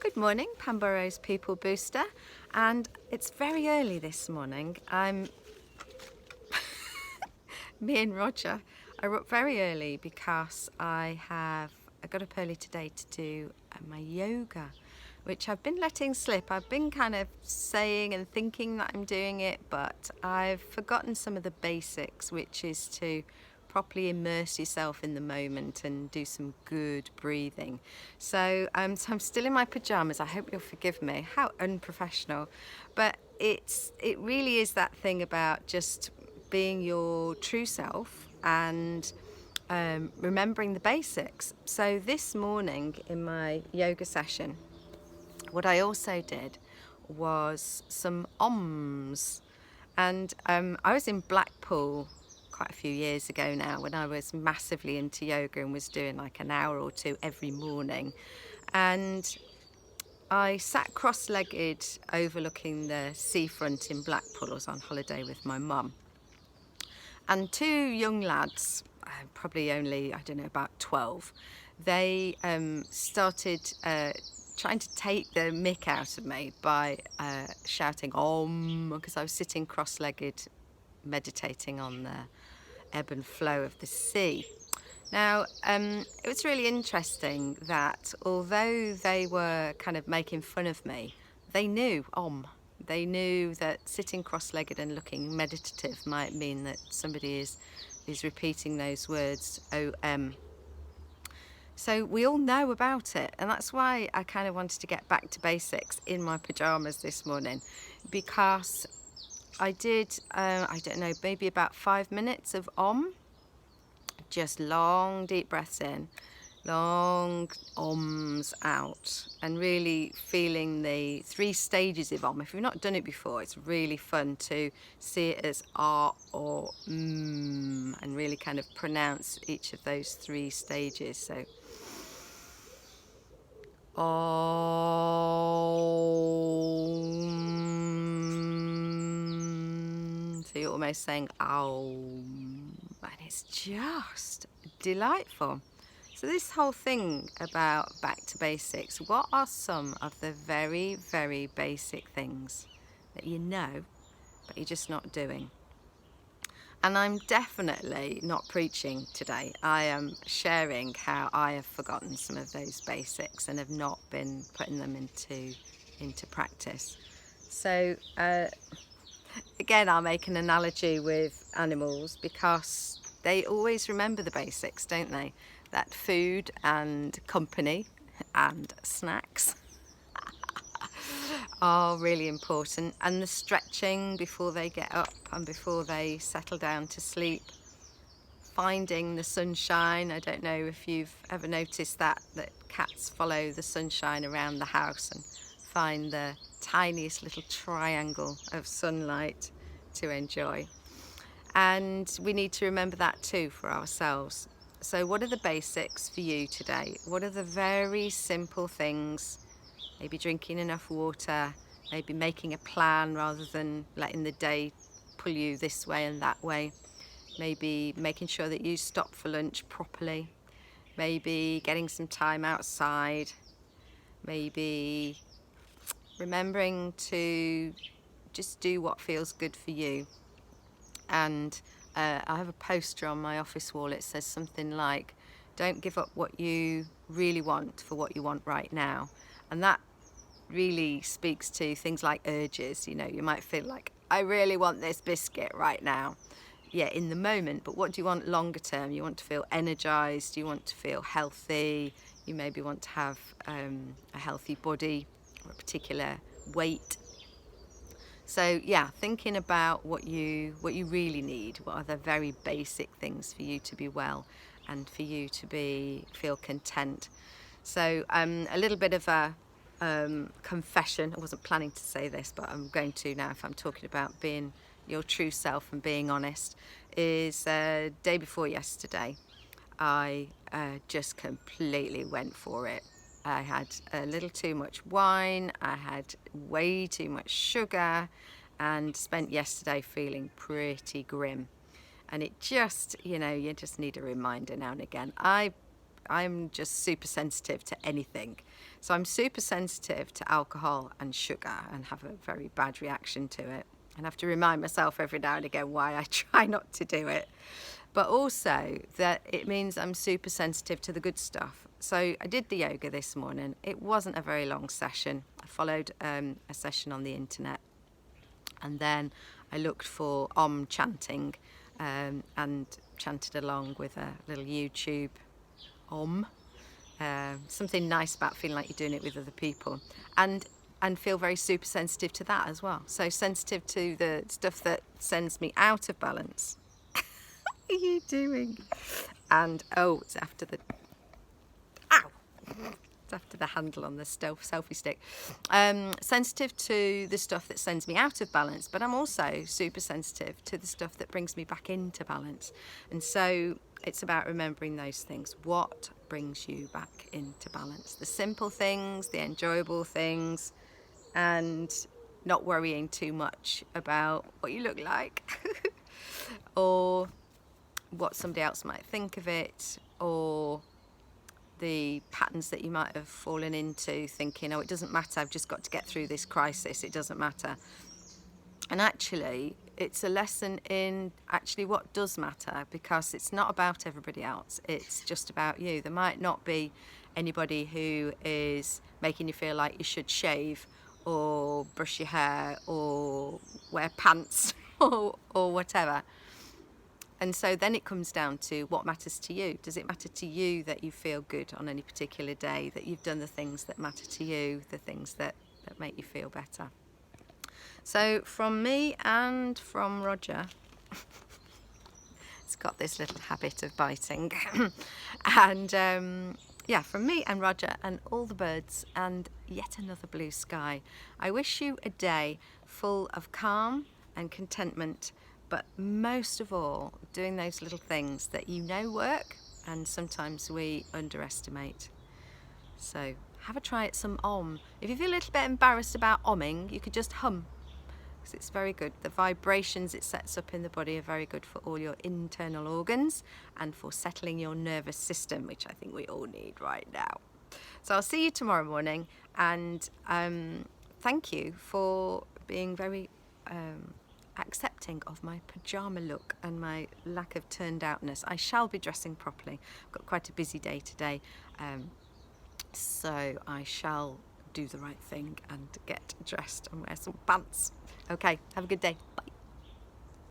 Good morning, Pamborough's People Booster, and it's very early this morning. Me and Roger are up very early because I got up early today to do my yoga, which I've been letting slip. I've been kind of saying and thinking that I'm doing it, but I've forgotten some of the basics, which is to properly immerse yourself in the moment and do some good breathing. So I'm still in my pajamas. I hope you'll forgive me. How unprofessional. But it really is that thing about just being your true self and remembering the basics. So this morning in my yoga session, what I also did was some OMs. And I was in Blackpool quite a few years ago now when I was massively into yoga and was doing like an hour or two every morning. And I sat cross-legged overlooking the seafront in Blackpool. I was on holiday with my mum. And two young lads, probably only, I don't know, about 12, they started trying to take the mick out of me by shouting Om, because I was sitting cross-legged meditating on the ebb and flow of the sea. Now, it was really interesting that although they were kind of making fun of me, they knew Om. They knew that sitting cross-legged and looking meditative might mean that somebody is repeating those words, O-M. So we all know about it, and that's why I kind of wanted to get back to basics in my pajamas this morning, because I did, I don't know, maybe about 5 minutes of Om, just long deep breaths in, long OMs out, and really feeling the 3 stages of Om. If you've not done it before, it's really fun to see it as R or and really kind of pronounce each of those 3 stages. So Om. So you're almost saying Om, and it's just delightful. So this whole thing about back to basics, what are some of the very, very basic things that you know, but you're just not doing? And I'm definitely not preaching today. I am sharing how I have forgotten some of those basics and have not been putting them into practice. So again, I'll make an analogy with animals because they always remember the basics, don't they? That food and company and snacks are really important, and the stretching before they get up and before they settle down to sleep. Finding the sunshine. I don't know if you've ever noticed that cats follow the sunshine around the house and find the tiniest little triangle of sunlight to enjoy. And we need to remember that too for ourselves. So what are the basics for you today? What are the very simple things? Maybe drinking enough water, maybe making a plan rather than letting the day pull you this way and that way. Maybe making sure that you stop for lunch properly. Maybe getting some time outside. Maybe remembering to just do what feels good for you. And I have a poster on my office wall. It says something like, don't give up what you really want for what you want right now. And that really speaks to things like urges. You know, you might feel like, I really want this biscuit right now. Yeah, in the moment, but what do you want longer term? You want to feel energized, you want to feel healthy, you maybe want to have a healthy body or a particular weight. So yeah, thinking about what you really need, what are the very basic things for you to be well and for you to feel content. So a little bit of a confession. I wasn't planning to say this, but I'm going to now if I'm talking about being your true self and being honest. Is day before yesterday, I just completely went for it. I had a little too much wine, I had way too much sugar, and spent yesterday feeling pretty grim. And it just, you know, you just need a reminder now and again. I I'm just super sensitive to anything. So I'm super sensitive to alcohol and sugar and have a very bad reaction to it. And I have to remind myself every now and again why I try not to do it. But also that it means I'm super sensitive to the good stuff. So I did the yoga this morning. It wasn't a very long session. I followed a session on the internet, and then I looked for Om chanting and chanted along with a little YouTube Om. Something nice about feeling like you're doing it with other people, and feel very super sensitive to that as well. So sensitive to the stuff that sends me out of balance. What are you doing? And it's after the it's after the handle on the selfie stick. Sensitive to the stuff that sends me out of balance, but I'm also super sensitive to the stuff that brings me back into balance. And so it's about remembering those things. What brings you back into balance? The simple things, the enjoyable things, and not worrying too much about what you look like or what somebody else might think of it, or the patterns that you might have fallen into, thinking, it doesn't matter, I've just got to get through this crisis, it doesn't matter. And actually, it's a lesson in actually what does matter, because it's not about everybody else, it's just about you. There might not be anybody who is making you feel like you should shave or brush your hair or wear pants or whatever. And so then it comes down to what matters to you. Does it matter to you that you feel good on any particular day, that you've done the things that matter to you, the things that make you feel better? So from me and from Roger, it's got this little habit of biting. And from me and Roger and all the birds and yet another blue sky, I wish you a day full of calm and contentment, but most of all, doing those little things that work and sometimes we underestimate. So have a try at some Om. If you feel a little bit embarrassed about Omming, you could just hum, because it's very good. The vibrations it sets up in the body are very good for all your internal organs and for settling your nervous system, which I think we all need right now. So I'll see you tomorrow morning, and thank you for being very accepting of my pyjama look and my lack of turned outness. I shall be dressing properly. I've got quite a busy day today, so I shall do the right thing and get dressed and wear some pants. Okay, have a good day. Bye.